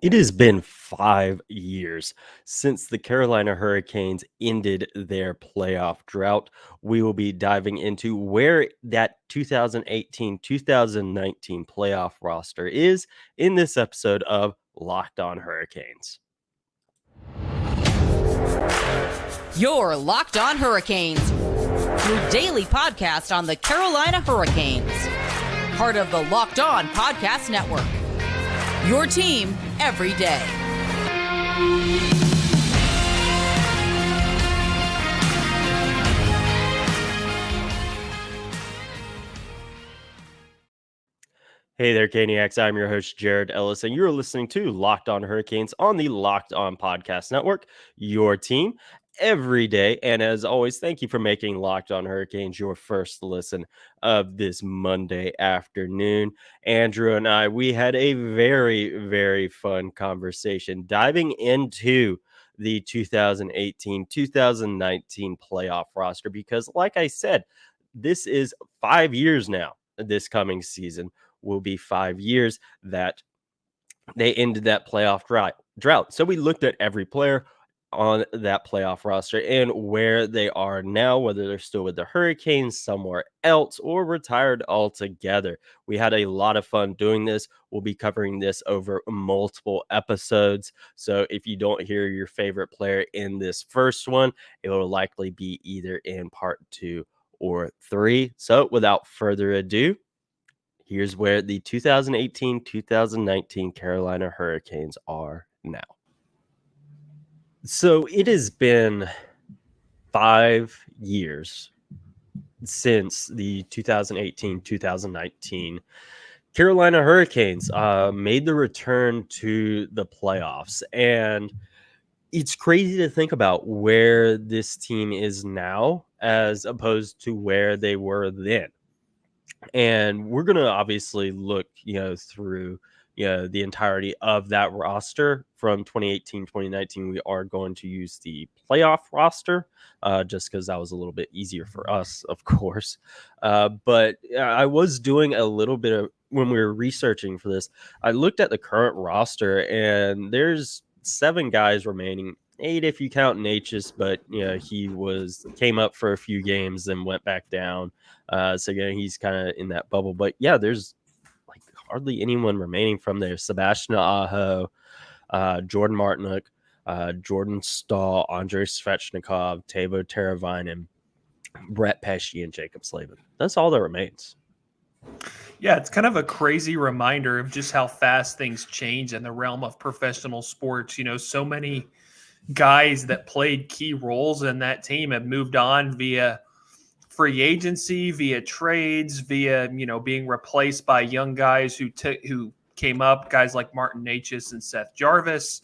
It has been 5 years since the Carolina Hurricanes ended their playoff drought. We will be diving into where that 2018-2019 playoff roster is in this episode of Locked On Hurricanes. You're Locked On Hurricanes, your daily podcast on the Carolina Hurricanes, part of the Locked On Podcast Network. Your team every day. Hey there, Caniacs. I'm your host, Jared Ellis, and you're listening to Locked On Hurricanes on the Locked On Podcast Network, your team every day. And as always, thank you for making Locked On Hurricanes your first listen of this Monday afternoon. Andrew and I, we had a very, very fun conversation diving into the 2018-2019 playoff roster because, like I said, this is 5 years now, this coming season will be 5 years that they ended that playoff drought. So we looked at every player on that playoff roster and where they are now, whether they're still with the Hurricanes, somewhere else, or retired altogether. We had a lot of fun doing this. We'll be covering this over multiple episodes. So if you don't hear your favorite player in this first one, it will likely be either in part 2 or 3. So without further ado, here's where the 2018-2019 Carolina Hurricanes are now. So it has been 5 years since the 2018-2019 Carolina Hurricanes made the return to the playoffs. And it's crazy to think about where this team is now as opposed to where they were then. And we're going to obviously look, through, the entirety of that roster from 2018, 2019. We are going to use the playoff roster just because that was a little bit easier for us, of course. But I was doing a little bit of, when we were researching for this, I looked at the current roster and there's 7 guys remaining. 8 if you count Natchez, but he came up for a few games and went back down. So he's kind of in that bubble. But yeah, there's like hardly anyone remaining from there. Sebastian Aho, Jordan Martinook, Jordan Staal, Andrei Svechnikov, Teuvo Teravainen, Brett Pesce, and Jacob Slavin. That's all that remains. Yeah, it's kind of a crazy reminder of just how fast things change in the realm of professional sports. So many guys that played key roles in that team have moved on via free agency, via trades, via being replaced by young guys who came up, guys like Martin Natchez and Seth Jarvis.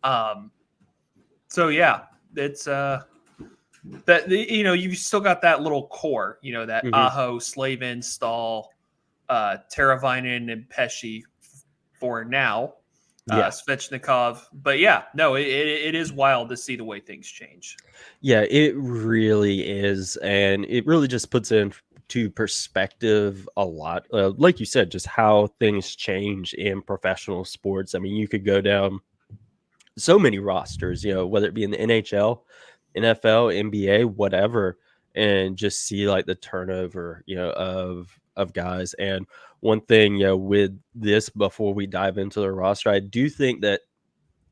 So yeah, it's that you've still got that little core, that Aho, Slavin, Staal, Teravainen, and Pesce for now. Svechnikov. But yeah, no, it is wild to see the way things change. Yeah, it really is. And it really just puts into perspective a lot. Like you said, just how things change in professional sports. I mean, you could go down so many rosters, whether it be in the NHL, NFL, NBA, whatever, and just see like the turnover, of guys. And one thing, with this, before we dive into the roster, I do think that,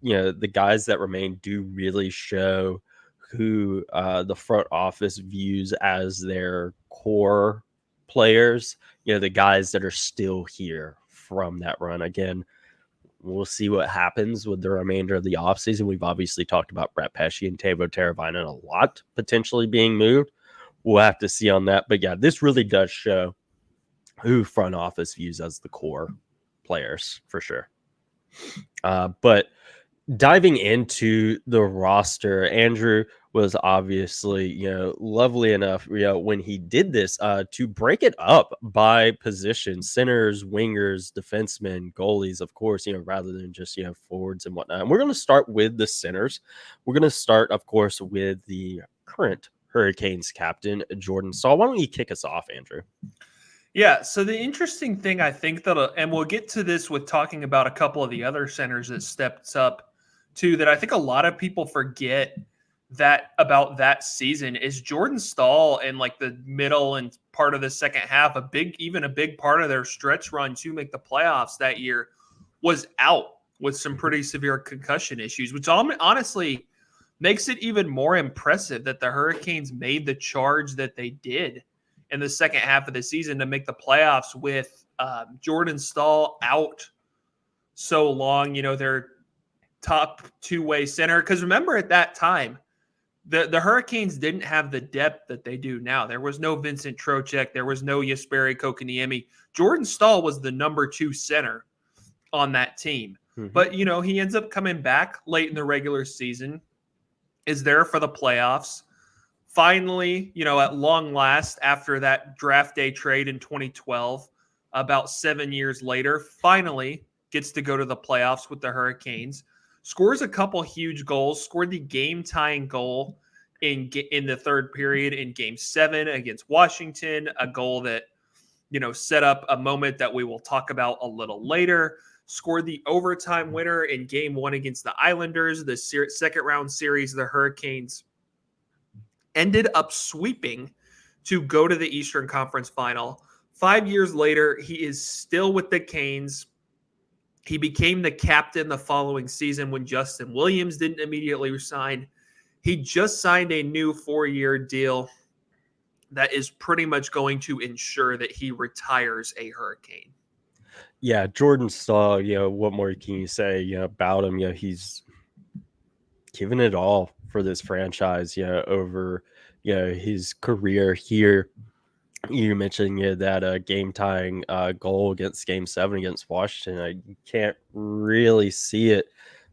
the guys that remain do really show who the front office views as their core players, the guys that are still here from that run. Again, we'll see what happens with the remainder of the offseason. We've obviously talked about Brett Pesce and Teuvo Teravainen a lot potentially being moved. We'll have to see on that. But yeah, this really does show who front office views as the core players for sure. But diving into the roster, Andrew was obviously, lovely enough, when he did this to break it up by position: centers, wingers, defensemen, goalies, of course, rather than just, forwards and whatnot. And we're going to start with the centers. We're going to start, of course, with the current Hurricanes captain, Jordan Staal. Why don't you kick us off, Andrew? Yeah, so the interesting thing I think that, and we'll get to this with talking about a couple of the other centers that stepped up too, that I think a lot of people forget that about that season is Jordan Stahl in like the middle and part of the second half, even a big part of their stretch run to make the playoffs that year was out with some pretty severe concussion issues, which honestly makes it even more impressive that the Hurricanes made the charge that they did in the second half of the season to make the playoffs with Jordan Stahl out so long, their top two-way center. Because remember at that time, the Hurricanes didn't have the depth that they do now. There was no Vincent Trocheck. There was no Jesperi Kotkaniemi. Jordan Stahl was the number 2 center on that team. Mm-hmm. But, he ends up coming back late in the regular season, is there for the playoffs. Finally, at long last, after that draft day trade in 2012, about 7 years later, finally gets to go to the playoffs with the Hurricanes. Scores a couple huge goals, scored the game-tying goal in the third period in Game 7 against Washington, a goal that, set up a moment that we will talk about a little later. Scored the overtime winner in Game 1 against the Islanders, the second-round series the Hurricanes ended up sweeping to go to the Eastern Conference Final. 5 years later, he is still with the Canes. He became the captain the following season when Justin Williams didn't immediately resign. He just signed a new 4-year deal that is pretty much going to ensure that he retires a Hurricane. Yeah, Jordan Stahl, what more can you say, about him? He's given it all for this franchise, over, his career here. You mentioned that game-tying goal against Game 7 against Washington. I can't really see it,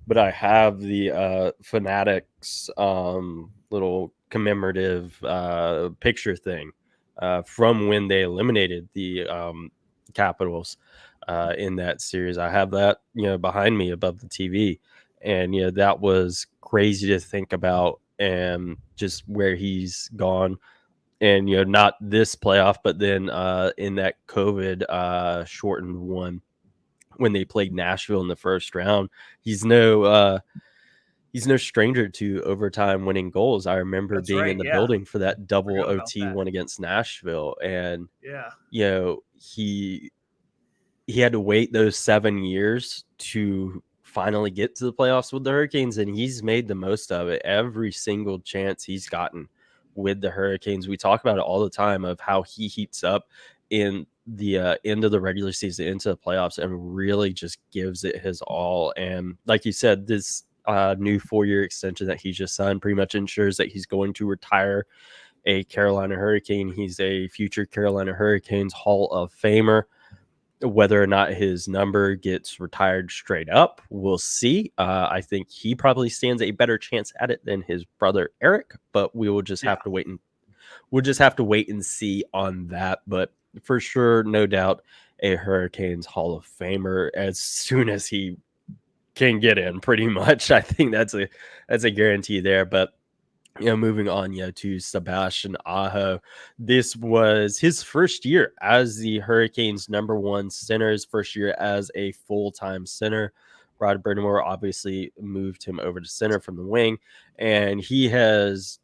but I have the Fanatics little commemorative picture thing from when they eliminated the Capitals in that series. I have that, behind me above the TV. And, that was crazy to think about, and just where he's gone. And, not this playoff, but then in that COVID shortened one when they played Nashville in the first round. He's no stranger to overtime winning goals. I remember That's being right, in the yeah. building for that double Forgot about OT that. one against Nashville. And, Yeah. He had to wait those 7 years to finally get to the playoffs with the Hurricanes, and he's made the most of it every single chance he's gotten with the Hurricanes. We talk about it all the time of how he heats up in the end of the regular season into the playoffs and really just gives it his all. And like you said, this new 4-year extension that he just signed pretty much ensures that he's going to retire a Carolina Hurricane. He's a future Carolina Hurricanes Hall of Famer. Whether or not his number gets retired straight up, we'll see. I think he probably stands a better chance at it than his brother Eric, but we will just have to wait and see on that. But for sure, no doubt, a Hurricanes Hall of Famer as soon as he can get in. Pretty much, I think that's a guarantee there. But moving on, to Sebastian Aho. This was his first year as the Hurricanes' number 1 center, his first year as a full-time center. Rod Brind'amour obviously moved him over to center from the wing, and it has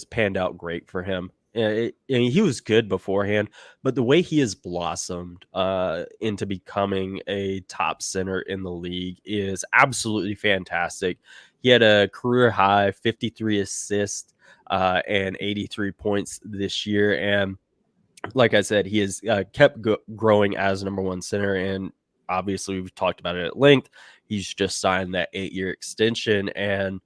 panned out great for him. He was good beforehand, but the way he has blossomed into becoming a top center in the league is absolutely fantastic. He had a career high 53 assists and 83 points this year. And like I said, he has kept growing as number 1 center. And obviously, we've talked about it at length. He's just signed that 8-year extension. And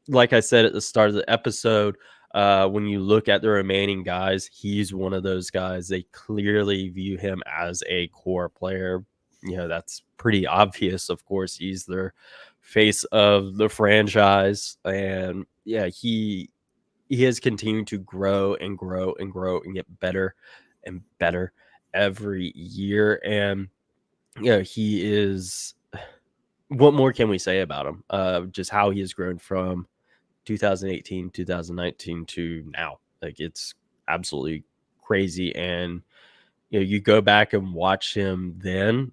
like I said at the start of the episode, when you look at the remaining guys, he's one of those guys. They clearly view him as a core player. That's pretty obvious. Of course, he's their face of the franchise. And yeah, he has continued to grow and grow and grow and get better and better every year. And he is. What more can we say about him? Just how he has grown from 2018, 2019 to now. Like, it's absolutely crazy. And you go back and watch him then.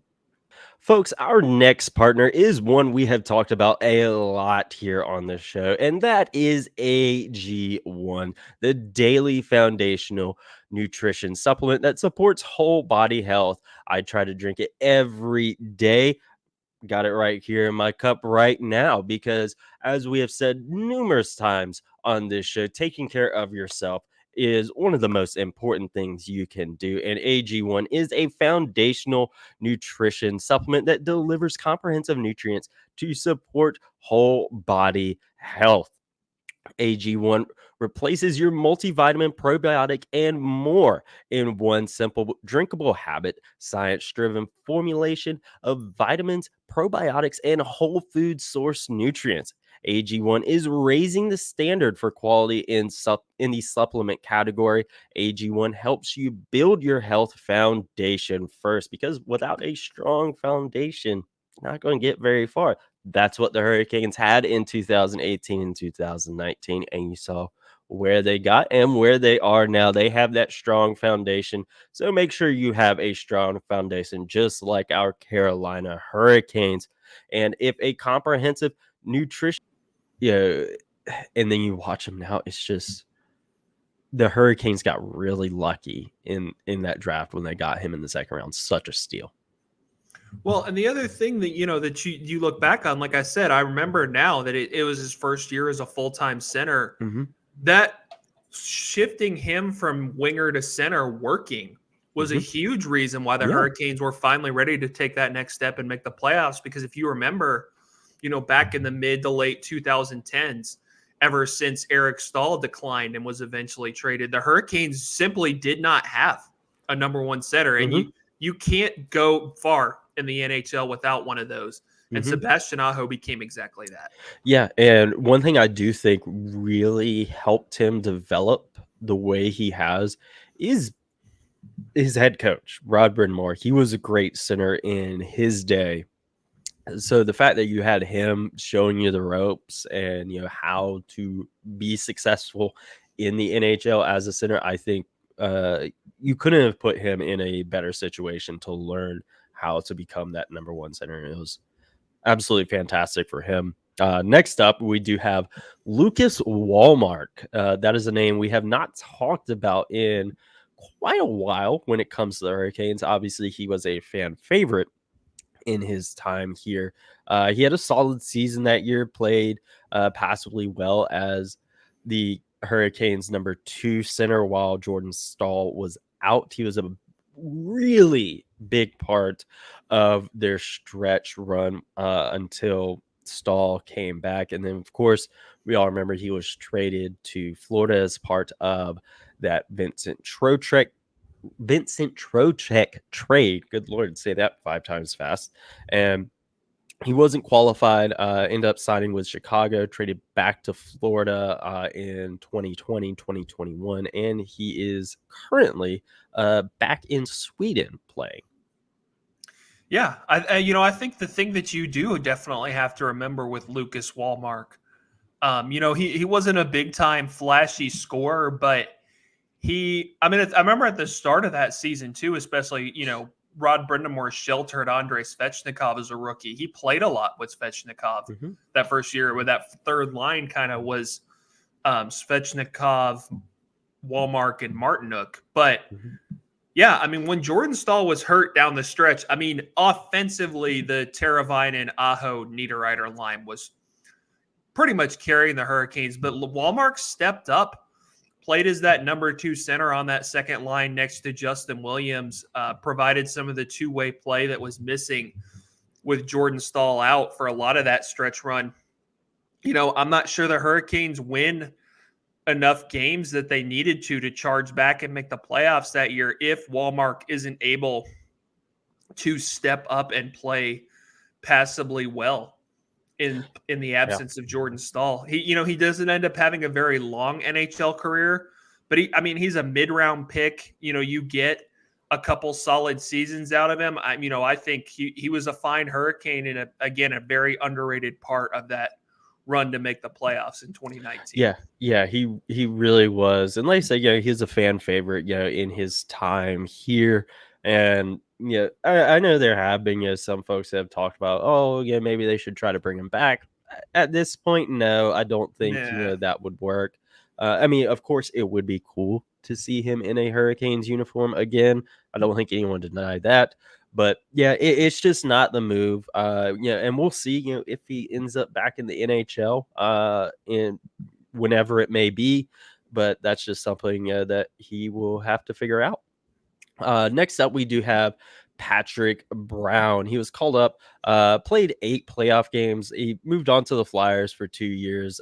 Folks, our next partner is one we have talked about a lot here on the show, and that is AG1, the daily foundational nutrition supplement that supports whole body health. I try to drink it every day. Got it right here in my cup right now because, as we have said numerous times on this show, taking care of yourself is one of the most important things you can do. And AG1 is a foundational nutrition supplement that delivers comprehensive nutrients to support whole body health. AG1 replaces your multivitamin, probiotic, and more in one simple drinkable habit, science-driven formulation of vitamins, probiotics, and whole food source nutrients. AG1 is raising the standard for quality in the supplement category. AG1 helps you build your health foundation first, because without a strong foundation, you're not going to get very far. That's what the Hurricanes had in 2018 and 2019, and you saw where they got and where they are now. They have that strong foundation, so make sure you have a strong foundation, just like our Carolina Hurricanes. And if a comprehensive nutrition, and then you watch them now, it's just the Hurricanes got really lucky in that draft when they got him in the second round. Such a steal. Well, and the other thing that that you look back on, like I said, I remember now that it was his first year as a full-time center. Mm-hmm. That shifting him from winger to center working was a huge reason why the Hurricanes were finally ready to take that next step and make the playoffs. Because if you remember, back in the mid to late 2010s, ever since Eric Stahl declined and was eventually traded, the Hurricanes simply did not have a number one center. And you can't go far in the NHL without one of those. And Sebastian Aho became exactly that. Yeah, and one thing I do think really helped him develop the way he has is his head coach, Rod Brind'amour. He was a great center in his day. So the fact that you had him showing you the ropes and how to be successful in the NHL as a center, I think you couldn't have put him in a better situation to learn how to become that number one center. It was absolutely fantastic for him. Next up, we do have Lucas Wallmark. That is a name we have not talked about in quite a while when it comes to the Hurricanes. Obviously, he was a fan favorite in his time here. He had a solid season that year, played passably well as the Hurricanes' number 2 center while Jordan Stahl was out. He was a really big part of their stretch run until Stahl came back. And then, of course, we all remember he was traded to Florida as part of that Vincent Trocheck trade. Good Lord, say that 5 times fast. And he wasn't qualified, ended up signing with Chicago, traded back to Florida in 2020, 2021, and he is currently back in Sweden playing. Yeah, I think the thing that you do definitely have to remember with Lucas Wallmark, he wasn't a big time flashy scorer, but I remember at the start of that season too, especially, Rod Brind'amour sheltered Andrei Svechnikov as a rookie. He played a lot with Svechnikov that first year, where that third line kind of was Svechnikov, Wallmark, and Martinook. But yeah, when Jordan Stahl was hurt down the stretch, offensively, the Teravainen, Aho, Niederreiter line was pretty much carrying the Hurricanes. But Wallmark stepped up, played as that number 2 center on that second line next to Justin Williams, provided some of the two-way play that was missing with Jordan Stahl out for a lot of that stretch run. I'm not sure the Hurricanes win enough games that they needed to charge back and make the playoffs that year if Wallmark isn't able to step up and play passably well in the absence of Jordan Stahl. He doesn't end up having a very long NHL career, but he's a mid-round pick. You get a couple solid seasons out of him. I think he was a fine Hurricane and a very underrated part of that run to make the playoffs in 2019. Yeah, he really was. And like I said, he's a fan favorite, in his time here. And I know there have been some folks that have talked about, oh yeah, maybe they should try to bring him back. At this point, no, I don't think Nah. that would work. I mean, of course, it would be cool to see him in a Hurricanes uniform again. I don't think anyone denied that. But yeah, it's just not the move. And we'll see, if he ends up back in the NHL, in whenever it may be. But that's just something that he will have to figure out. Next up, we do have Patrick Brown. He was called up, played 8 playoff games. He moved on to the Flyers for 2 years.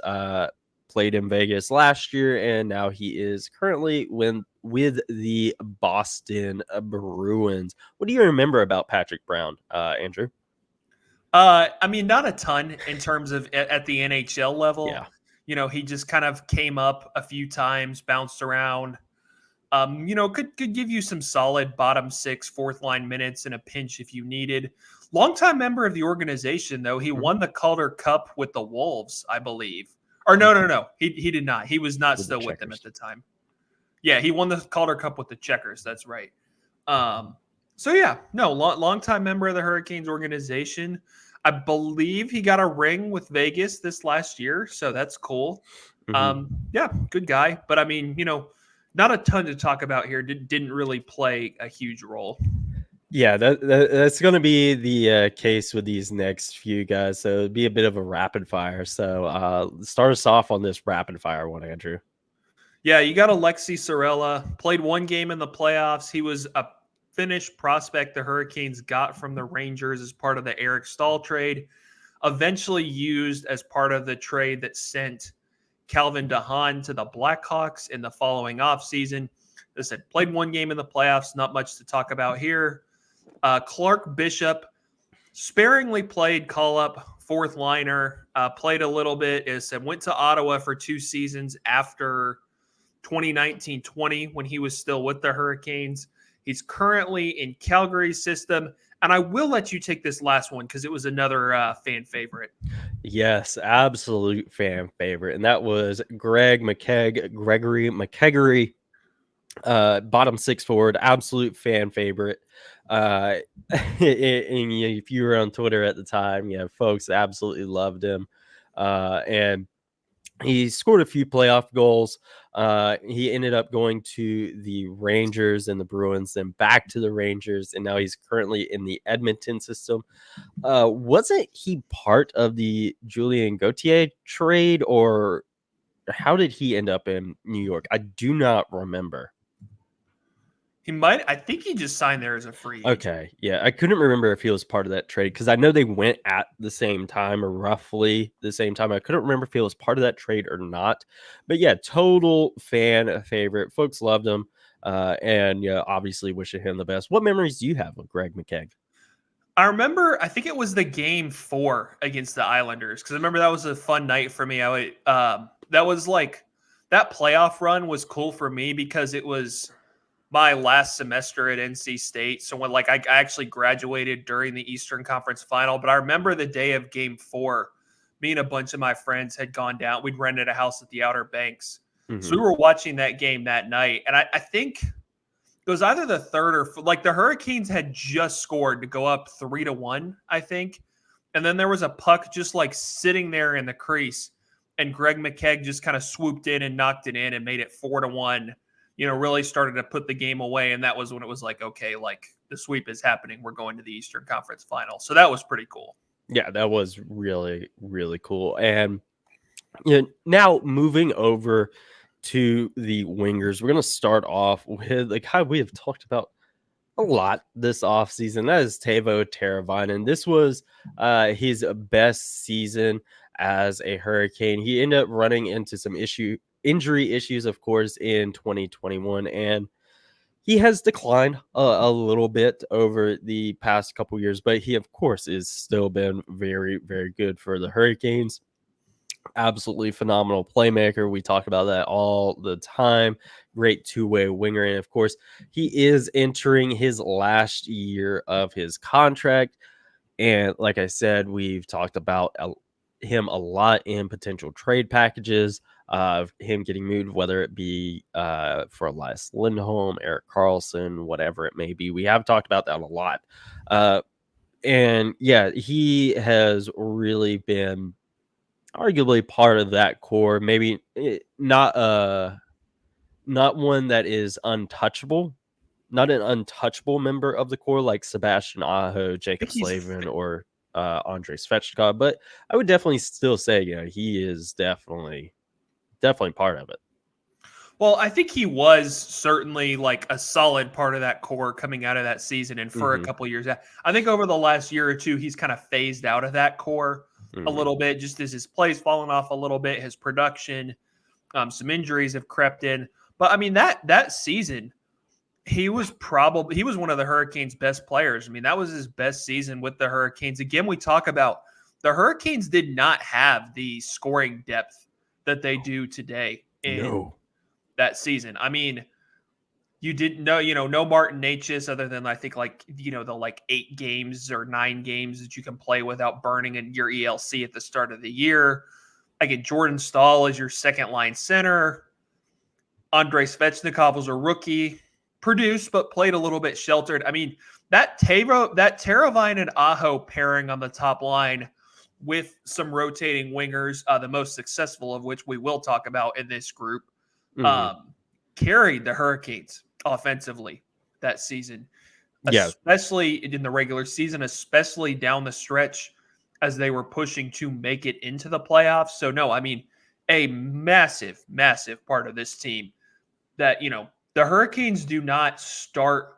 Played in Vegas last year, and now he is currently with the Boston Bruins. What do you remember about Patrick Brown, Andrew? I mean, not a ton in terms of at the NHL level. Yeah. He just kind of came up a few times, bounced around. Could give you some solid bottom 6, fourth line minutes in a pinch if you needed. Longtime member of the organization, though. He won the Calder Cup with the Wolves, I believe. Or no. He did not. He was not With still with them at the time. Yeah, he won the Calder Cup with the Checkers. That's right. Longtime member of the Hurricanes organization. I believe he got a ring with Vegas this last year, so that's cool. Good guy. But I mean, not a ton to talk about here. Didn't really play a huge role. Yeah, that's going to be the case with these next few guys. So it'd be a bit of a rapid fire. So start us off on this rapid fire one, Andrew. Yeah, you got Alexi Sorella. Played 1 game in the playoffs. He was a Finnish prospect the Hurricanes got from the Rangers as part of the Eric Stahl trade. Eventually used as part of the trade that sent Calvin DeHaan to the Blackhawks in the following offseason. As I said, played 1 game in the playoffs. Not much to talk about here. Clark Bishop sparingly played call-up fourth liner. Played a little bit. As I said, went to Ottawa for 2 seasons after 2019-20 when he was still with the Hurricanes. He's currently in Calgary's system. And I will let you take this last one because it was another fan favorite. Yes, absolute fan favorite. And that was Gregory McKegg, bottom 6 forward, absolute fan favorite. And if you were on Twitter at the time, folks absolutely loved him. And he scored a few playoff goals. He ended up going to the Rangers and the Bruins, then back to the Rangers, and now he's currently in the Edmonton system. Wasn't he part of the Julien Gauthier trade, or how did he end up in New York? I do not remember. He might. I think he just signed there as a free agent. Okay, yeah, I couldn't remember if he was part of that trade because I know they went at the same time or roughly the same time. I couldn't remember if he was part of that trade or not. But yeah, total fan favorite. Folks loved him, and obviously wishing him the best. What memories do you have with Greg McKegg? I remember. I think it was the game 4 against the Islanders because I remember that was a fun night for me. That was like that playoff run was cool for me because it was my last semester at NC State. So when I actually graduated during the Eastern Conference Final, but I remember the day of game 4, me and a bunch of my friends had gone down. We'd rented a house at the Outer Banks. So we were watching that game that night. And I think it was either the third or the Hurricanes had just scored to go up 3-1, I think. And then there was a puck just sitting there in the crease. And Greg McKegg just kind of swooped in and knocked it in and made it 4-1. Really started to put the game away. And that was when it was okay, the sweep is happening. We're going to the Eastern Conference Final. So that was pretty cool. Yeah, that was really, really cool. And now moving over to the wingers, we're going to start off with the guy we have talked about a lot this offseason. That is Teuvo Teravainen. This was his best season as a Hurricane. He ended up running into some injury issues, of course, in 2021, and he has declined a little bit over the past couple years, but he, of course, is still been very, very good for the Hurricanes. Absolutely phenomenal playmaker. We talk about that all the time. Great two-way winger. And, of course, he is entering his last year of his contract. And like I said, we've talked about him a lot in potential trade packages of him getting moved, whether it be for Elias Lindholm, Erik Karlsson, whatever it may be. We have talked about that a lot. And yeah, he has really been arguably part of that core. Maybe not one that is untouchable, not an untouchable member of the core like Sebastian Aho, I Jacob think he's Slavin, or Andrei Svechnikov, but I would definitely still say, he is definitely part of it. Well, I think he was certainly like a solid part of that core coming out of that season and for a couple years. I think over the last year or two, he's kind of phased out of that core a little bit, just as his play's fallen off a little bit, his production, some injuries have crept in. But I mean, that season, he was one of the Hurricanes' best players. I mean, that was his best season with the Hurricanes. Again, we talk about the Hurricanes did not have the scoring depth that they do today in that season. I mean, you didn't know, no Martin Necas other than I think the 8 games or 9 games that you can play without burning in your ELC at the start of the year. I get Jordan Staal as your second line center. Andrei Svechnikov was a rookie, produced but played a little bit sheltered. I mean, that Teravainen and Aho pairing on the top line with some rotating wingers, the most successful of which we will talk about in this group, carried the Hurricanes offensively that season, especially in the regular season, especially down the stretch as they were pushing to make it into the playoffs. So no, I mean, a massive, massive part of this team that, the Hurricanes do not start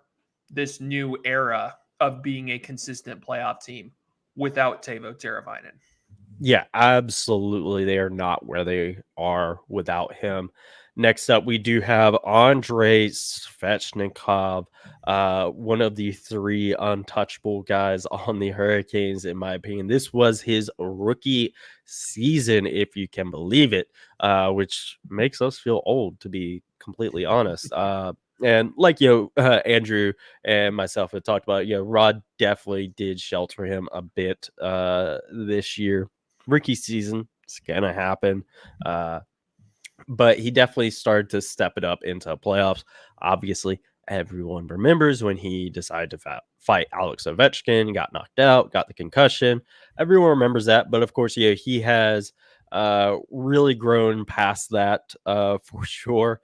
this new era of being a consistent playoff team without Teuvo Teravainen. Yeah, absolutely. They are not where they are without him. Next up, we do have Andrei Svechnikov, one of the 3 untouchable guys on the Hurricanes, in my opinion. This was his rookie season, if you can believe it, which makes us feel old, to be completely honest. And like, Andrew and myself had talked about, Rod definitely did shelter him a bit this year. Rookie season, it's going to happen. But he definitely started to step it up into playoffs. Obviously, everyone remembers when he decided to fight Alex Ovechkin, got knocked out, got the concussion. Everyone remembers that. But of course, he has really grown past that for sure.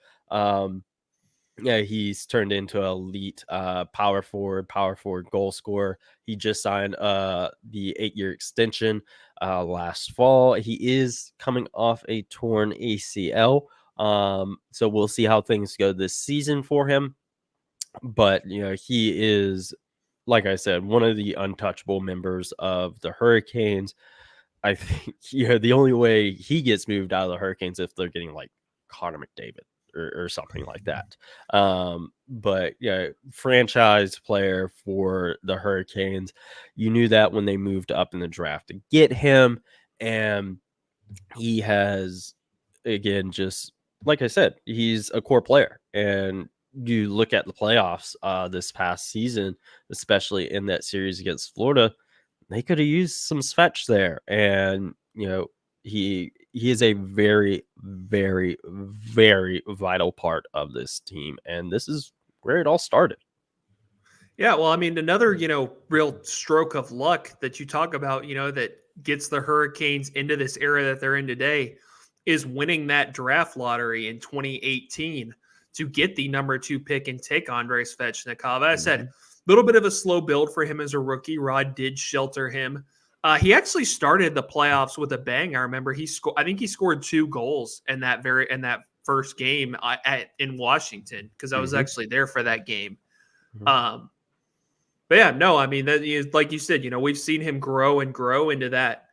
He's turned into an elite power forward goal scorer. He just signed the 8-year extension last fall. He is coming off a torn ACL. So we'll see how things go this season for him. But, he is, like I said, one of the untouchable members of the Hurricanes. I think, the only way he gets moved out of the Hurricanes if they're getting like Connor McDavid or something like that. But franchise player for the Hurricanes. You knew that when they moved up in the draft to get him, and he has, again, just like I said, he's a core player. And you look at the playoffs this past season, especially in that series against Florida, they could have used some Svech there. And he is a very, very, very vital part of this team. And this is where it all started. Yeah, well, I mean, another, real stroke of luck that you talk about, that gets the Hurricanes into this era that they're in today is winning that draft lottery in 2018 to get the number 2 pick and take Andrei Svechnikov. As I said, a little bit of a slow build for him as a rookie. Rod did shelter him. He actually started the playoffs with a bang. I remember I think he scored 2 goals in that first game in Washington, because I was actually there for that game. But yeah, no, I mean, that is, like you said, we've seen him grow and grow into that,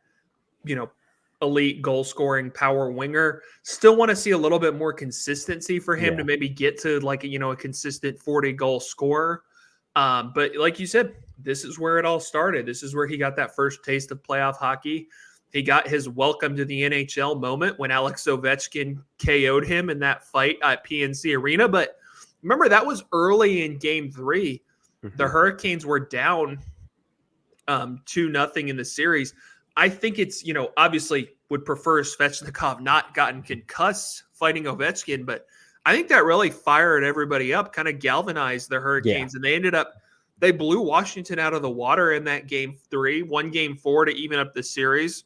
elite goal scoring power winger. Still want to see a little bit more consistency for him to maybe get to like, a consistent 40 goal scorer. But like you said, this is where it all started. This is where he got that first taste of playoff hockey. He got his welcome to the NHL moment when Alex Ovechkin KO'd him in that fight at PNC Arena. But remember, that was early in Game 3. The Hurricanes were down 2-0 in the series. I think it's, obviously would prefer Svechnikov not gotten concussed fighting Ovechkin, but I think that really fired everybody up, kind of galvanized the Yeah. Hurricanes, and they blew Washington out of the water in that game 3, won game 4 to even up the series.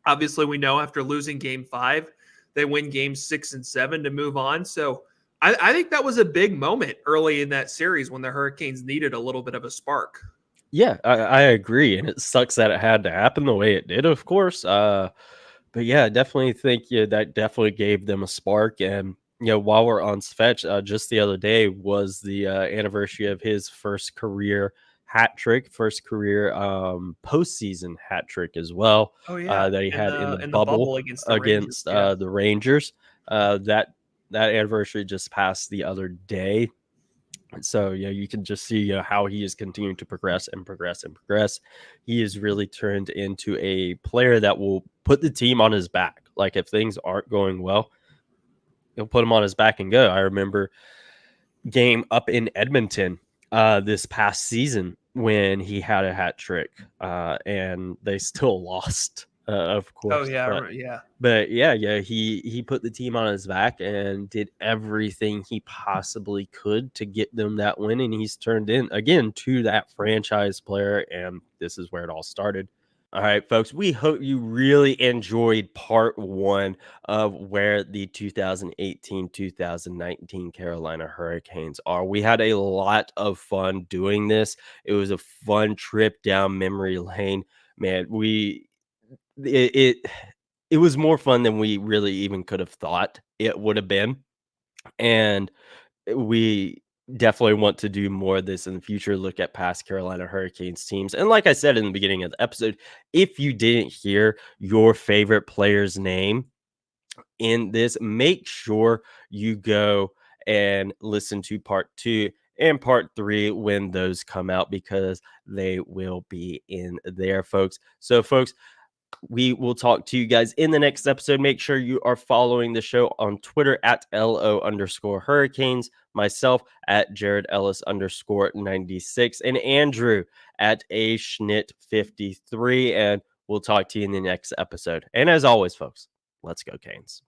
Obviously, we know after losing game 5, they win games 6 and 7 to move on. So I think that was a big moment early in that series when the Hurricanes needed a little bit of a spark. Yeah, I agree, and it sucks that it had to happen the way it did, of course. But yeah, I definitely think that definitely gave them a spark. And while we're on Svetch, just the other day was the anniversary of his first career hat trick, first career postseason hat trick as well, Oh yeah, that he had in the in the bubble bubble against the Rangers. against Yeah. the Rangers. That anniversary just passed the other day. So yeah, you can just see how he is continuing to progress and progress and progress. He is really turned into a player that will put the team on his back. Like if things aren't going well, he'll put him on his back and go. I remember game up in Edmonton this past season when he had a hat trick, and they still lost, of Oh course. yeah, yeah. But yeah, he put the team on his back and did everything he possibly could to get them that win, and he's turned in again to that franchise player, and this is where it all started. All right, folks, we hope you really enjoyed part 1 of where the 2018-2019 Carolina Hurricanes are. We had a lot of fun doing this. It was a fun trip down memory lane. Man, it it was more fun than we really even could have thought it would have been, and we definitely want to do more of this in the future, look at past Carolina Hurricanes teams. And like I said in the beginning of the episode, if you didn't hear your favorite player's name in this, make sure you go and listen to part 2 and part 3 when those come out, because they will be in there, folks. So folks, we will talk to you guys in the next episode. Make sure you are following the show on Twitter at LO_Hurricanes, myself at Jared Ellis _96, and Andrew at A Schnitt53. And we'll talk to you in the next episode. And as always, folks, let's go Canes.